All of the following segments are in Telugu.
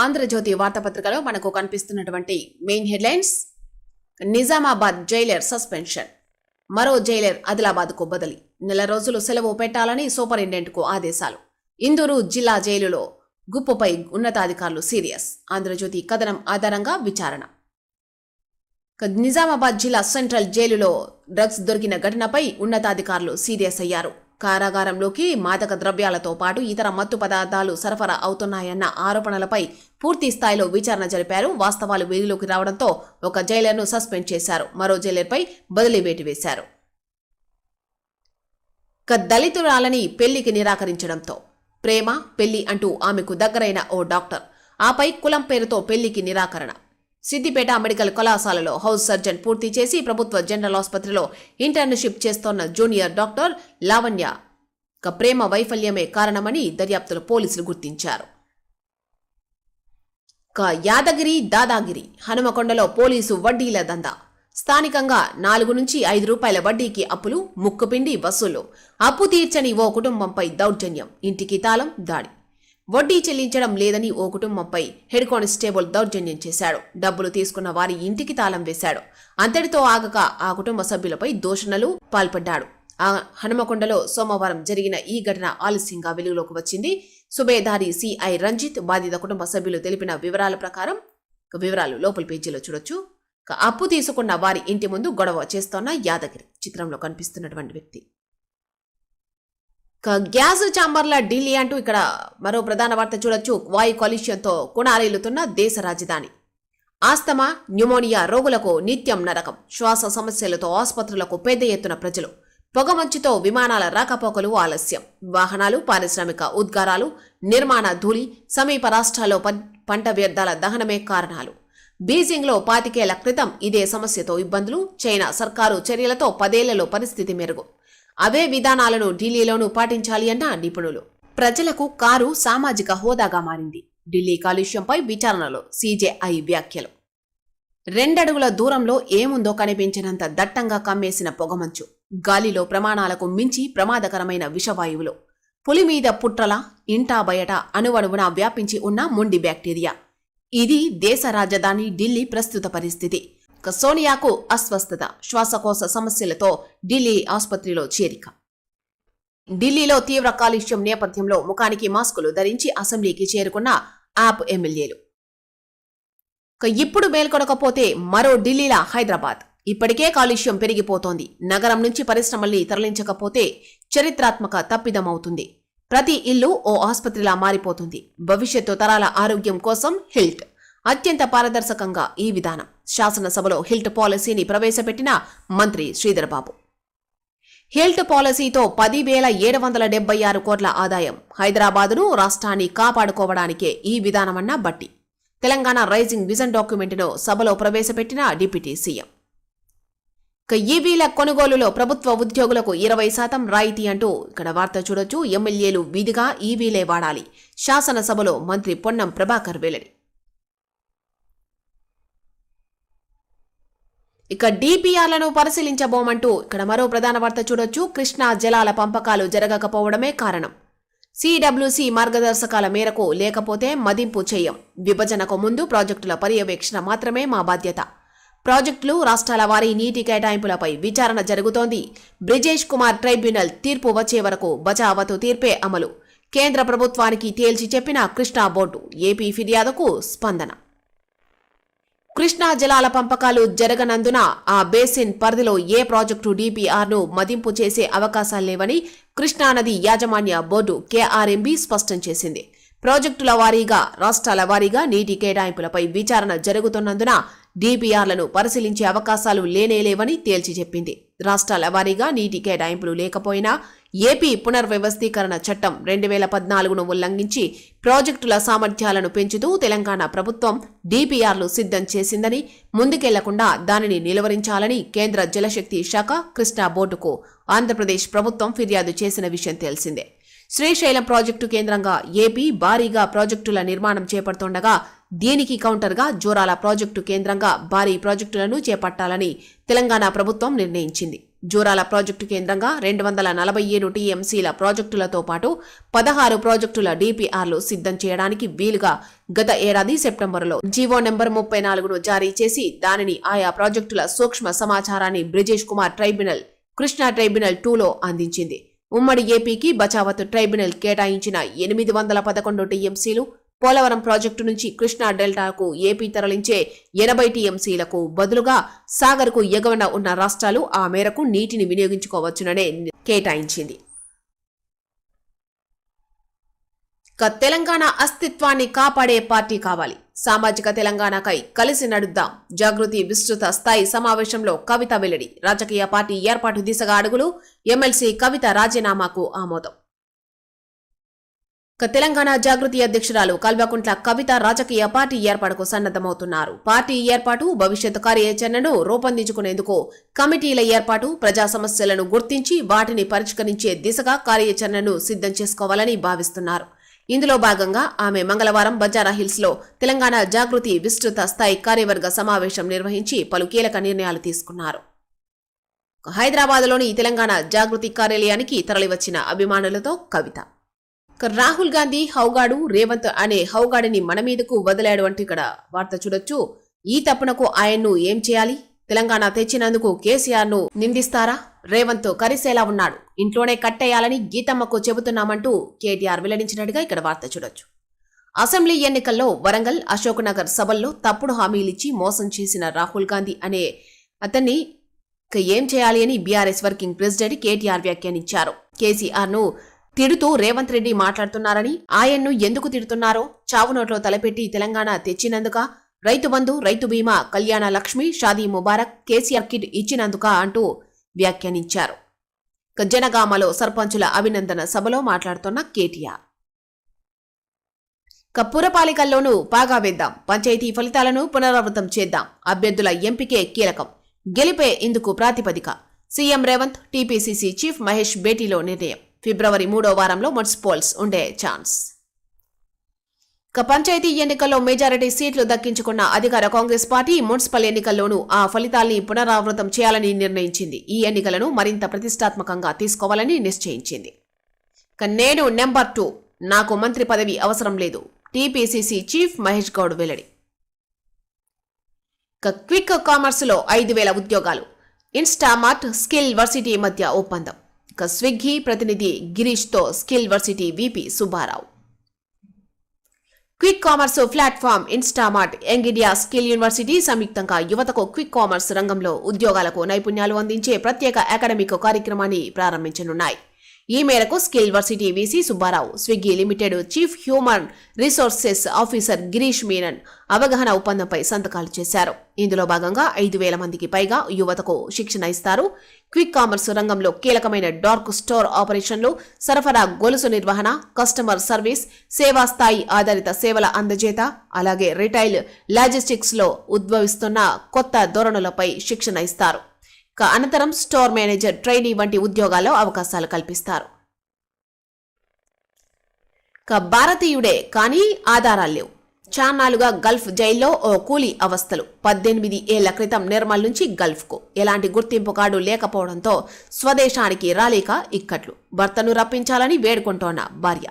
ఆంధ్రజ్యోతి వార్తాపత్రికలో మనకు కనిపిస్తున్నటువంటి main headlines. Nizamabad Jailer suspension, మరో జైలర్ ఆదిలాబాద్కు బదిలీ, నెల రోజులు సెలవు పెట్టాలని సూపరింటెండెంట్కు ఆదేశాలు. ఇందూరు జిల్లా జైలులో గుప్పుపై ఉన్నతాధికారులు సీరియస్. ఆంధ్రజ్యోతి కథనం ఆధారంగా విచారణ. నిజామాబాద్ జిల్లా సెంట్రల్ జైలులో డ్రగ్స్ దొరికిన ఘటనపై ఉన్నతాధికారులు సీరియస్ అయ్యారు. కారాగారంలోకి మాదక ద్రవ్యాలతో పాటు ఇతర మత్తు పదార్థాలు సరఫరా అవుతున్నాయన్న ఆరోపణలపై పూర్తి స్థాయిలో విచారణ జరిపారు. వాస్తవాలు వెలుగులోకి రావడంతో ఒక జైలర్ను సస్పెండ్ చేశారు, మరో జైలర్పై బదిలీ వేటు వేశారు. దళితురాలని పెళ్లికి నిరాకరించడంతో ప్రేమ పెళ్లి అంటూ ఆమెకు దగ్గరైన ఓ డాక్టర్, ఆపై కులం పేరుతో పెళ్లికి నిరాకరణ. సిద్దిపేట మెడికల్ కళాశాలలో హౌస్ సర్జన్ పూర్తి చేసి ప్రభుత్వ జనరల్ ఆసుపత్రిలో ఇంటర్న్షిప్ చేస్తోన్న జూనియర్ డాక్టర్ లావణ్య ప్రేమ వైఫల్యమే కారణమని దర్యాప్తులో పోలీసులు గుర్తించారు. యాదగిరి దాదాగిరి, హనుమకొండలో పోలీసు వడ్డీల దందా. స్థానికంగా 4 నుంచి 5 రూపాయల వడ్డీకి అప్పులు, ముక్కుపిండి వసూలు. అప్పు తీర్చని ఓ కుటుంబంపై దౌర్జన్యం, ఇంటికి తాళం, దాడి. వడ్డీ చెల్లించడం లేదని ఓ కుటుంబంపై హెడ్ కానిస్టేబుల్ దౌర్జన్యం చేశాడు. డబ్బులు తీసుకున్న వారి ఇంటికి తాళం వేశాడు. అంతటితో ఆగక ఆ కుటుంబ సభ్యులపై దూషణలు పాల్పడ్డాడు. హనుమకొండలో సోమవారం జరిగిన ఈ ఘటన ఆలస్యంగా వెలుగులోకి వచ్చింది. సుబేదారి సిఐ రంజిత్ బాధిత కుటుంబ సభ్యులు తెలిపిన వివరాల ప్రకారం వివరాలు లోపల పేజీలో చూడొచ్చు. అప్పు తీసుకున్న వారి ఇంటి ముందు గొడవ చేస్తోన్న యాదగిరి చిత్రంలో కనిపిస్తున్నటువంటి వ్యక్తి. గ్యాస్ ఛాంబర్ల ఢిల్లీ అంటూ ఇక్కడ మరో ప్రధాన వార్త చూడొచ్చు. వాయు కాలుష్యంతో కునారేలుతున్న దేశ రాజధాని. ఆస్తమా, న్యూమోనియా రోగులకు నిత్యం నరకం. శ్వాస సమస్యలతో ఆసుపత్రులకు పెద్ద ఎత్తున ప్రజలు. పొగమంచుతో విమానాల రాకపోకలు ఆలస్యం. వాహనాలు, పారిశ్రామిక ఉద్గారాలు, నిర్మాణ ధూళి, సమీప రాష్ట్రాల్లో పంట వ్యర్థాల దహనమే కారణాలు. బీజింగ్లో 25 ఏళ్ల క్రితం ఇదే సమస్యతో ఇబ్బందులు. చైనా సర్కారు చర్యలతో 10 ఏళ్లలో పరిస్థితి మెరుగు. అవే విధానాలను ఢిల్లీలోనూ పాటించాలి అన్న నిపుణులు. ప్రజలకు కారు సామాజిక హోదాగా మారింది. ఢిల్లీ కాలుష్యంపై విచారణలో సీజేఐ వ్యాఖ్యలు. 2 అడుగుల దూరంలో ఏముందో కనిపించినంత దట్టంగా కమ్మేసిన పొగమంచు. గాలిలో ప్రమాణాలకు మించి ప్రమాదకరమైన విషవాయువులు. పులి మీద పుట్రల ఇంటా బయట అణువణువున వ్యాపించి ఉన్న మొండి బ్యాక్టీరియా. ఇది దేశ రాజధాని ఢిల్లీ ప్రస్తుత పరిస్థితి. సోనియాకు అస్వస్థత, శ్వాసకోశ సమస్యలతో ఢిల్లీ ఆసుపత్రిలో చేరిక. ఢిల్లీలో తీవ్ర కాలుష్యం నేపథ్యంలో ముఖానికి మాస్కులు ధరించి అసెంబ్లీకి చేరుకున్న ఆప్ ఎమ్మెల్యేలు. ఇప్పుడు మేల్కొనకపోతే మరో ఢిల్లీలా హైదరాబాద్. ఇప్పటికే కాలుష్యం పెరిగిపోతోంది. నగరం నుంచి పరిశ్రమల్ని తరలించకపోతే చరిత్రాత్మక తప్పిదమవుతుంది. ప్రతి ఇల్లు ఓ ఆసుపత్రిలా మారిపోతుంది. భవిష్యత్తు తరాల ఆరోగ్యం కోసం హిల్ట్. అత్యంత పారదర్శకంగా ఈ విధానం. శాసనసభలో హిల్ట్ పాలసీని ప్రవేశపెట్టిన మంత్రి శ్రీధర్బాబు. హిల్ట్ పాలసీతో 10,776 కోట్ల ఆదాయం. హైదరాబాదును రాష్ట్రాన్ని కాపాడుకోవడానికే ఈ విధానమన్న బట్టి. తెలంగాణ రైజింగ్ విజన్ డాక్యుమెంట్ను సభలో ప్రవేశపెట్టిన డిప్యూటీ సీఎం. ఈవీల కొనుగోలులో ప్రభుత్వ ఉద్యోగులకు 20% రాయితీ అంటూ ఇక్కడ వార్త చూడొచ్చు. ఎమ్మెల్యేలు విధిగా ఈవీలే వాడాలి. శాసనసభలో మంత్రి పొన్నం ప్రభాకర్ వెల్లడి. ఇక డిపిఆర్లను పరిశీలించబోమంటూ ఇక్కడ మరో ప్రధాన వార్త చూడొచ్చు. కృష్ణా జలాల పంపకాలు జరగకపోవడమే కారణం. సిడబ్ల్యూసి మార్గదర్శకాల మేరకు లేకపోతే మదింపు చేయం. విభజనకు ముందు ప్రాజెక్టుల పర్యవేక్షణ మాత్రమే మా బాధ్యత. ప్రాజెక్టులు, రాష్ట్రాల వారీ నీటి కేటాయింపులపై విచారణ జరుగుతోంది. బ్రిజేష్ కుమార్ ట్రైబ్యునల్ తీర్పు వచ్చే వరకు బచావతు తీర్పే అమలు. కేంద్ర ప్రభుత్వానికి తేల్చి చెప్పిన కృష్ణా బోర్డు. ఏపీ ఫిర్యాదుకు స్పందన. కృష్ణా జలాల పంపకాలు జరగనందున ఆ బేసిన్ పరిధిలో ఏ ప్రాజెక్టు డిపిఆర్ను మదింపు చేసే అవకాశాలు లేవని కృష్ణానది యాజమాన్య బోర్డు కేఆర్ఎంబీ స్పష్టం చేసింది. ప్రాజెక్టుల వారీగా, రాష్ట్రాల వారీగా నీటి కేటాయింపులపై విచారణ జరుగుతున్నందున డిపిఆర్లను పరిశీలించే అవకాశాలు లేనేలేవని తేల్చి చెప్పింది. రాష్ట్రాల వారీగా నీటి కేటాయింపులు లేకపోయినా ఏపీ పునర్వ్యవస్థీకరణ చట్టం 2014ను ఉల్లంఘించి ప్రాజెక్టుల సామర్థ్యాలను పెంచుతూ తెలంగాణ ప్రభుత్వం డిపిఆర్లు సిద్ధం చేసిందని, ముందుకెళ్లకుండా దానిని నిలువరించాలని కేంద్ర జలశక్తి శాఖ కృష్ణా బోర్డుకు ఆంధ్రప్రదేశ్ ప్రభుత్వం ఫిర్యాదు చేసిన విషయం తెలిసిందే. శ్రీశైలం ప్రాజెక్టు కేంద్రంగా ఏపీ భారీగా ప్రాజెక్టుల నిర్మాణం చేపడుతుండగా దీనికి కౌంటర్గా జోరాల ప్రాజెక్టు కేంద్రంగా భారీ ప్రాజెక్టులను చేపట్టాలని తెలంగాణ ప్రభుత్వం నిర్ణయించింది. జూరాల ప్రాజెక్టు కేంద్రంగా 247 టీఎంసీల ప్రాజెక్టులతో పాటు 16 ప్రాజెక్టుల డిపిఆర్లు సిద్ధం చేయడానికి వీలుగా గత ఏడాది సెప్టెంబరులో జీవో నెంబర్ 34ను జారీ చేసి దానిని ఆయా ప్రాజెక్టుల సూక్ష్మ సమాచారాన్ని బ్రిజేష్ కుమార్ ట్రైబ్యునల్ కృష్ణా ట్రైబ్యునల్ 2లో అందించింది. ఉమ్మడి ఏపీకి బచావత్ ట్రైబ్యునల్ కేటాయించిన 811 టీఎంసీలు, పోలవరం ప్రాజెక్టు నుంచి కృష్ణా డెల్టాకు ఏపీ తరలించే 80 టీఎంసీలకు బదులుగా సాగర్కు ఎగువన ఉన్న రాష్ట్రాలు ఆ మేరకు నీటిని వినియోగించుకోవచ్చుననే కేటాయించింది. తెలంగాణ అస్తిత్వాన్ని కాపాడే పార్టీ కావాలి. సామాజిక తెలంగాణకై కలిసి నడుద్దాం. జాగృతి విస్తృత స్థాయి సమావేశంలో కవిత వెల్లడి. రాజకీయ పార్టీ ఏర్పాటు దిశగా అడుగులు. ఎమ్మెల్సీ కవిత రాజీనామాకు ఆమోదం. తెలంగాణ జాగృతి అధ్యక్షురాలు కల్వకుంట్ల కవిత రాజకీయ పార్టీ ఏర్పాటుకు సన్నద్దమవుతున్నారు. పార్టీ ఏర్పాటు, భవిష్యత్ కార్యాచరణను రూపొందించుకునేందుకు కమిటీల ఏర్పాటు, ప్రజా సమస్యలను గుర్తించి వాటిని పరిష్కరించే దిశగా కార్యాచరణను సిద్ధం చేసుకోవాలని భావిస్తున్నారు. ఇందులో భాగంగా ఆమె మంగళవారం బంజారాహిల్స్ లో తెలంగాణ జాగృతి విస్తృత స్థాయి కార్యవర్గ సమావేశం నిర్వహించి పలు కీలక నిర్ణయాలు తీసుకున్నారు. హైదరాబాద్లోని తెలంగాణ జాగృతి కార్యాలయానికి తరలివచ్చిన అభిమానులతో కవిత రాహుల్ గాంధీ హౌగాడు, రేవంత్ అనే హౌగాడిని మన మీదకు వదిలాడు అంటూ ఇక్కడ వార్త చూడొచ్చు. ఈ తప్పునకు ఆయన్ను ఏం చేయాలి? తెలంగాణ తెచ్చినందుకు కేసీఆర్ ను నిందిస్తారా? రేవంత్ కరిసేలా ఉన్నాడు, ఇంట్లోనే కట్టేయాలని గీతమ్మకు చెబుతున్నామంటూ కేటీఆర్ వెల్లడించినట్టుగా ఇక్కడ వార్త చూడొచ్చు. అసెంబ్లీ ఎన్నికల్లో వరంగల్, అశోక్ నగర్ సభల్లో తప్పుడు హామీలిచ్చి మోసం చేసిన రాహుల్ గాంధీ అనే అతన్ని ఏం చేయాలి అని బీఆర్ఎస్ వర్కింగ్ ప్రెసిడెంట్ కేటీఆర్ వ్యాఖ్యానించారు. కేసీఆర్ ను తిడుతూ రేవంత్ రెడ్డి మాట్లాడుతున్నారని, ఆయన్ను ఎందుకు తిడుతున్నారో, చావునోట్లో తలపెట్టి తెలంగాణ తెచ్చినందుక, రైతు బంధు, రైతు బీమా, కళ్యాణ లక్ష్మి, షాదీ ముబారక్, కేసీఆర్ కిట్ ఇచ్చినందుక అంటూ వ్యాఖ్యానించారు. జనగామలో సర్పంచుల అభినందన సభలో మాట్లాడుతున్న కేటీఆర్ పురపాలికల్లోనూ పాగా వేద్దాం, పంచాయతీ ఫలితాలను పునరావృతం చేద్దాం, అభ్యర్థుల ఎంపికే కీలకం, గెలిపే ఇందుకు ప్రాతిపదిక. CM Revanth, TPCC chief Mahesh భేటీలో నిర్ణయం. ఫిబ్రవరి 3వ వారంలో మున్సిపల్స్ ఉండే ఛాన్స్. పంచాయతీ ఎన్నికల్లో మెజారిటీ సీట్లు దక్కించుకున్న అధికార కాంగ్రెస్ పార్టీ మున్సిపల్ ఎన్నికల్లోనూ ఆ ఫలితాల్ని పునరావృతం చేయాలని నిర్ణయించింది. ఈ ఎన్నికలను మరింత ప్రతిష్టాత్మకంగా తీసుకోవాలని నిశ్చయించింది. నేను నెంబర్ 2, నాకు మంత్రి పదవి అవసరం లేదు. టీపీసీసీ చీఫ్ మహేష్ గౌడ్ వెల్లడి. క్విక్ కామర్స్ లో 5,000 ఉద్యోగాలు. ఇన్స్టామార్ట్, స్కిల్ వర్సిటీ మధ్య ఒప్పందం. స్విగ్గీ ప్రతినిధి గిరీష్ తో skill varsity VP Subbarao. Quick commerce platform Instamart, young India skill university సంయుక్తంగా యువతకు క్విక్ కామర్స్ రంగంలో ఉద్యోగాలకు నైపుణ్యాలు అందించే ప్రత్యేక అకాడమిక్ కార్యక్రమాన్ని ప్రారంభించనున్నాయి. ఈ మేరకు skill varsity VC Subbarao, Swiggy limited chief human resources officer Girish Menon అవగాహన ఒప్పందంపై సంతకాలు చేశారు. ఇందులో భాగంగా 5,000 మందికి పైగా యువతకు శిక్షణ ఇస్తారు. క్విక్ కామర్స్ రంగంలో కీలకమైన డార్క్ స్టోర్ ఆపరేషన్లు, సరఫరా గొలుసు నిర్వహణ, కస్టమర్ సర్వీస్, సేవా స్థాయి ఆధారిత సేవల అందజేత, అలాగే రిటైల్ లాజిస్టిక్స్ లో ఉద్భవిస్తున్న కొత్త ధోరణులపై శిక్షణ ఇస్తారు. అనంతరం స్టోర్ మేనేజర్, ట్రైనీ వంటి ఉద్యోగాల్లో అవకాశాలు కల్పిస్తారు. భారతీయుడే కానీ ఆధారాలు లేవు. చాన్నాలుగా గల్ఫ్ జైల్లో ఓ కూలీ అవస్థలు. 18 ఏళ్ల క్రితం నిర్మల్ నుంచి గల్ఫ్కు ఎలాంటి గుర్తింపు కార్డు లేకపోవడంతో స్వదేశానికి రాలేక ఇక్కట్లు. భర్తను రప్పించాలని వేడుకుంటోన్న భార్య.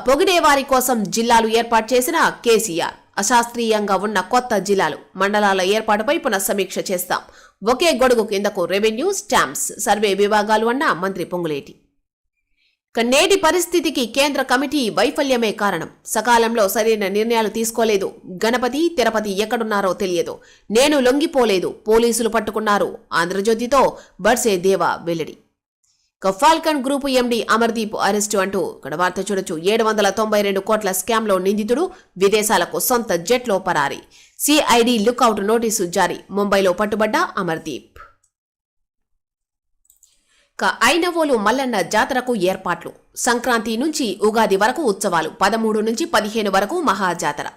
పొగిడే వారి కోసం జిల్లాలు ఏర్పాటు చేసిన కేసీఆర్. అశాస్త్రీయంగా ఉన్న కొత్త జిల్లాలు, మండలాల ఏర్పాటుపై పునఃసమీక్ష చేస్తాం. ఒకే గొడుగు కిందకు రెవెన్యూ, స్టాంప్స్, సర్వే విభాగాలు అన్న మంత్రి పొంగులేటి. నేటి పరిస్థితికి కేంద్ర కమిటీ వైఫల్యమే కారణం. సకాలంలో సరైన నిర్ణయాలు తీసుకోలేదు. గణపతి, తిరుపతి ఎక్కడున్నారో తెలియదు. నేను లొంగిపోలేదు, పోలీసులు పట్టుకున్నారు. ఆంధ్రజ్యోతితో బర్సే దేవా వెల్లడి. Falcon group MD Amardeep arrest అంటూ ఇక్కడ వార్త చూడొచ్చు. 792 కోట్ల స్కామ్ లో నిందితుడు, విదేశాలకు సొంత జెట్లో పరారి. సిఐడి లుకౌట్ నోటీసు జారీ. ముంబైలో పట్టుబడ్డ అమర్దీప్. ఐనవోలు మల్లన్న జాతరకు ఏర్పాట్లు. సంక్రాంతి నుంచి ఉగాది వరకు ఉత్సవాలు. 13 నుంచి 15 వరకు మహాజాతర.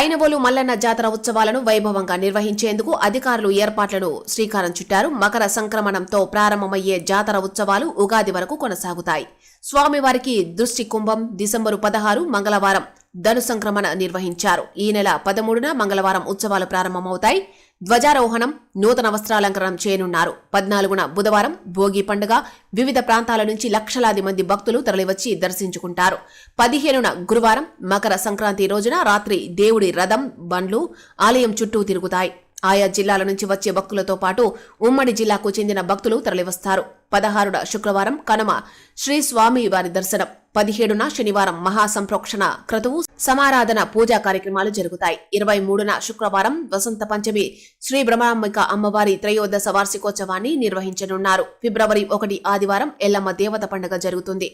ఐనవోలు మల్లన్న జాతర ఉత్సవాలను వైభవంగా నిర్వహించేందుకు అధికారులు ఏర్పాట్లను శ్రీకారం చుట్టారు. మకర సంక్రమణంతో ప్రారంభమయ్యే జాతర ఉత్సవాలు ఉగాది వరకు కొనసాగుతాయి. స్వామివారికి దృష్టి కుంభం డిసెంబరు 16 మంగళవారం ధను సంక్రమణ నిర్వహించారు. ఈ నెల 13న మంగళవారం ఉత్సవాలు ప్రారంభమవుతాయి. ధ్వజారోహణం, నూతన వస్త్రాలంకరణం చేయనున్నారు. 14న బుధవారం భోగి పండుగ. వివిధ ప్రాంతాల నుంచి లక్షలాది మంది భక్తులు తరలివచ్చి దర్శించుకుంటారు. 15న గురువారం మకర సంక్రాంతి రోజున రాత్రి దేవుడి రథం, బండ్లు ఆలయం చుట్టూ తిరుగుతాయి. ఆయా జిల్లాల నుంచి వచ్చే భక్తులతో పాటు ఉమ్మడి జిల్లాకు చెందిన భక్తులు తరలివస్తారు. 16న శుక్రవారం కనుమ శ్రీ స్వామి వారి దర్శనం. 17న శనివారం మహాసంప్రోక్షణ క్రతువు, సమారాధన, పూజా కార్యక్రమాలు జరుగుతాయి. 23న శుక్రవారం వసంత పంచమి శ్రీ బ్రహ్మాంబిక అమ్మవారి త్రయోదశ వార్షికోత్సవాన్ని నిర్వహించనున్నారు. ఫిబ్రవరి 1 ఆదివారం ఎల్లమ్మ దేవత పండుగ జరుగుతుంది.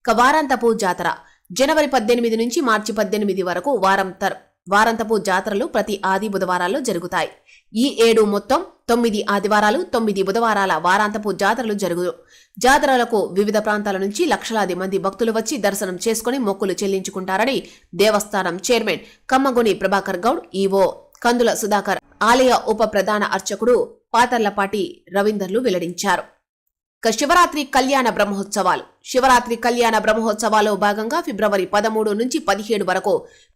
వారాంతపు జాతర జనవరి 18 నుంచి మార్చి 18 వరకు వారాంతపు జాతరలు ప్రతి ఆది బుధవారాల్లో జరుగుతాయి. ఈ ఏడు మొత్తం 9 ఆదివారాలు, 9 బుధవారాల వారాంతపు జాతరలు జరుగును. జాతరలకు వివిధ ప్రాంతాల నుంచి లక్షలాది మంది భక్తులు వచ్చి దర్శనం చేసుకుని మొక్కులు చెల్లించుకుంటారని దేవస్థానం చైర్మన్ కమ్మగొని ప్రభాకర్ గౌడ్, ఈవో కందుల సుధాకర్, ఆలయ ఉప ప్రధాన అర్చకుడు పాతర్లపాటి రవీందర్లు వెల్లడించారు. శివరాత్రి కళ్యాణ బ్రహ్మోత్సవాలు. శివరాత్రి కళ్యాణ బ్రహ్మోత్సవాల్లో భాగంగా ఫిబ్రవరి 13 నుంచి 17 వరకు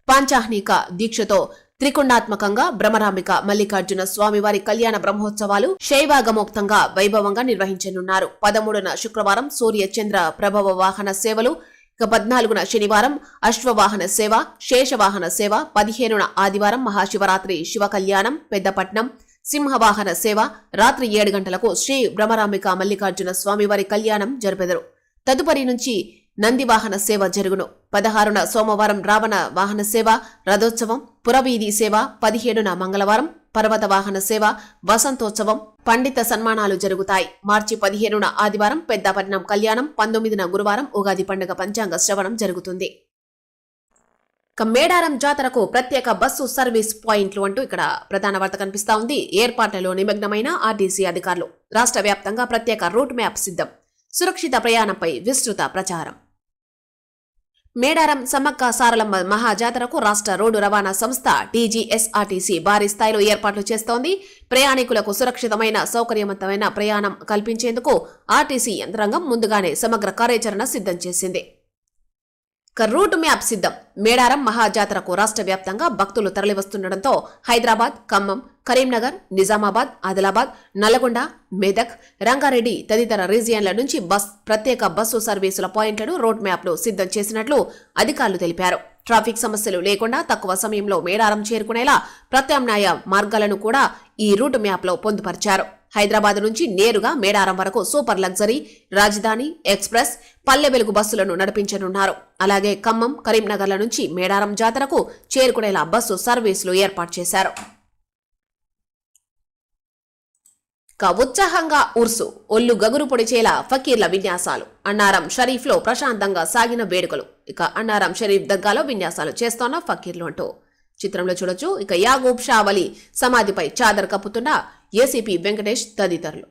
పాంచాహ్నిక దీక్షతో త్రికొండాత్మకంగా బ్రహ్మరాంబిక మల్లికార్జున స్వామివారి కళ్యాణ బ్రహ్మోత్సవాలు శైవాగమోక్తంగా వైభవంగా నిర్వహించనున్నారు. 13న శుక్రవారం సూర్య చంద్ర ప్రభవ వాహన సేవలు. 14న శనివారం అశ్వవాహన సేవ, శేషవాహన సేవ. 15న ఆదివారం మహాశివరాత్రి శివ కళ్యాణం, పెద్దపట్నం సింహవాహన సేవ. రాత్రి 7 గంటలకు శ్రీ బ్రహ్మరాంబిక మల్లికార్జున స్వామివారి కళ్యాణం జరిపెదరు. తదుపరి నుంచి నందివాహన సేవ జరుగును. 16న సోమవారం రావణ వాహన సేవ, రథోత్సవం, పురవీధి సేవ. 17న మంగళవారం పర్వత వాహన సేవ, వసంతోత్సవం, పండిత సన్మానాలు జరుగుతాయి. మార్చి 15న ఆదివారం పెద్దపట్నం కళ్యాణం. 19న గురువారం ఉగాది పండుగ పంచాంగ శ్రవణం జరుగుతుంది. మేడారం జాతరకు ప్రత్యేక బస్సు సర్వీస్ పాయింట్లు అంటూ ఇక్కడ ప్రధాన వార్త కనిపిస్తా ఉంది. ఏర్పాట్లలో నిమగ్నమైన ఆర్టీసీ అధికారులు. రాష్ట్ర వ్యాప్తంగా ప్రత్యేక రూట్ మ్యాప్ సిద్ధం. సురక్షిత ప్రయాణంపై విస్తృత ప్రచారం. మేడారం సమ్మక్క సారలమ్మ మహాజాతరకు రాష్ట్ర రోడ్డు రవాణా సంస్థ టీజీఎస్ఆర్టీసీ భారీ స్థాయిలో ఏర్పాట్లు చేస్తోంది. ప్రయాణికులకు సురక్షితమైన, సౌకర్యవంతమైన ప్రయాణం కల్పించేందుకు ఆర్టీసీ యంత్రాంగం ముందుగానే సమగ్ర కార్యాచరణ సిద్ధం చేసింది. రూట్ మ్యాప్ సిద్ధం. మేడారం మహాజాతరకు రాష్ట్ర వ్యాప్తంగా భక్తులు తరలివస్తుండటంతో హైదరాబాద్, ఖమ్మం, కరీంనగర్, నిజామాబాద్, ఆదిలాబాద్, నల్గొండ, మెదక్, రంగారెడ్డి తదితర రీజియన్ల నుంచి ప్రత్యేక బస్సు సర్వీసుల పాయింట్లను రోడ్ మ్యాప్లు సిద్ధం చేసినట్లు అధికారులు తెలిపారు. ట్రాఫిక్ సమస్యలు లేకుండా తక్కువ సమయంలో మేడారం చేరుకునేలా ప్రత్యామ్నాయ మార్గాలను కూడా ఈ రూట్ మ్యాప్లో పొందుపరిచారు. హైదరాబాద్ నుంచి నేరుగా మేడారం వరకు సూపర్ లగ్జరీ, రాజధాని ఎక్స్ప్రెస్, పల్లె వెలుగు బస్సులను నడిపించనున్నారు. అలాగే ఖమ్మం, కరీంనగర్ల నుంచి మేడారం జాతరకు చేరుకునేలా బస్సు సర్వీసులు ఏర్పాటు చేశారు. ఉత్సాహంగా ఉర్సు, ఒళ్ళు గగురు పొడిచేలా ఫకీర్ల విన్యాసాలు. అన్నారం షరీఫ్ లో ప్రశాంతంగా సాగిన వేడుకలు. అన్నారం షరీఫ్ దర్గాలో విన్యాసాలు చేస్తోన్న ఫకీర్లు అంటూ చిత్రంలో చూడొచ్చు. యాగూబ్ షా వలి సమాధిపై చాదర్ కప్పుతున్న ఏసీపీ వెంకటేష్ తదితరులు.